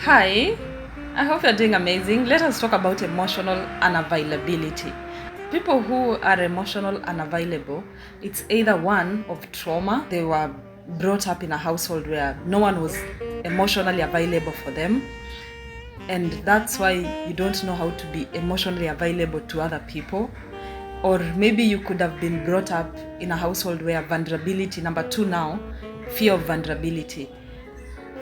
Hi, I hope you're doing amazing. Let us talk about emotional unavailability. People who are emotional unavailable, it's either one of trauma, they were brought up in a household where no one was emotionally available for them, and that's why you don't know how to be emotionally available to other people. Or maybe you could have been brought up in a household where vulnerability, number two now, fear of vulnerability.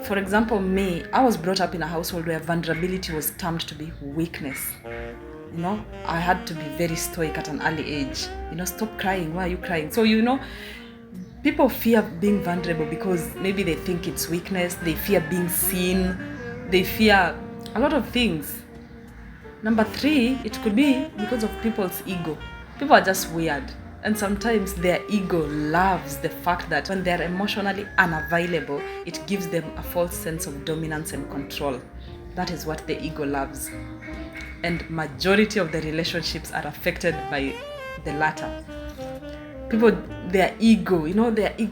For example, me, I was brought up in a household where vulnerability was termed to be weakness. I had to be very stoic at an early age. Stop crying. Why are you crying? So, people fear being vulnerable because maybe they think it's weakness, they fear being seen, they fear a lot of things. Number three, it could be because of people's ego. People are just weird. And sometimes their ego loves the fact that when they're emotionally unavailable, it gives them a false sense of dominance and control. That is what the ego loves. And majority of the relationships are affected by the latter. People, their ego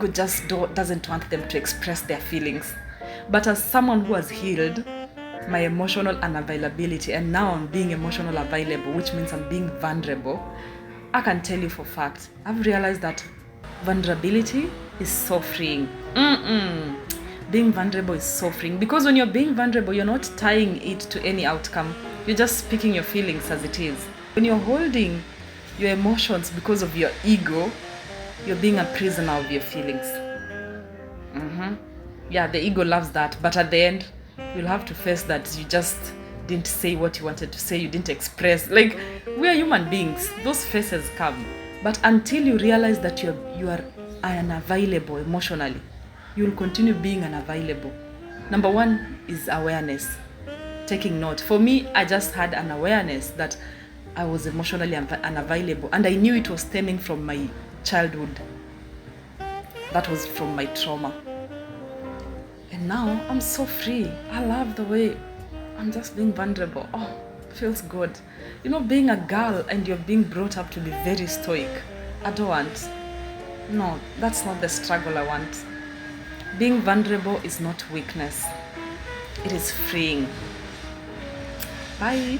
just doesn't want them to express their feelings. But as someone who has healed my emotional unavailability, and now I'm being emotional available, which means I'm being vulnerable, I can tell you for fact, I've realized that vulnerability is so freeing. Being vulnerable is so freeing, because when you're being vulnerable, you're not tying it to any outcome. You're just speaking your feelings as it is. When you're holding your emotions because of your ego, you're being a prisoner of your feelings. Yeah, the ego loves that, but at the end, you'll have to face that you just didn't say what you wanted to say, you didn't express. Like, we are human beings, those faces come. But until you realize that you are unavailable emotionally, you'll continue being unavailable. Number one is awareness, taking note. For me, I just had an awareness that I was emotionally unavailable, and I knew it was stemming from my childhood. That was from my trauma. And now I'm so free. I love the way I'm just being vulnerable. Oh, feels good. Being a girl and you're being brought up to be very stoic. I don't want. No, that's not the struggle I want. Being vulnerable is not weakness. It is freeing. Bye.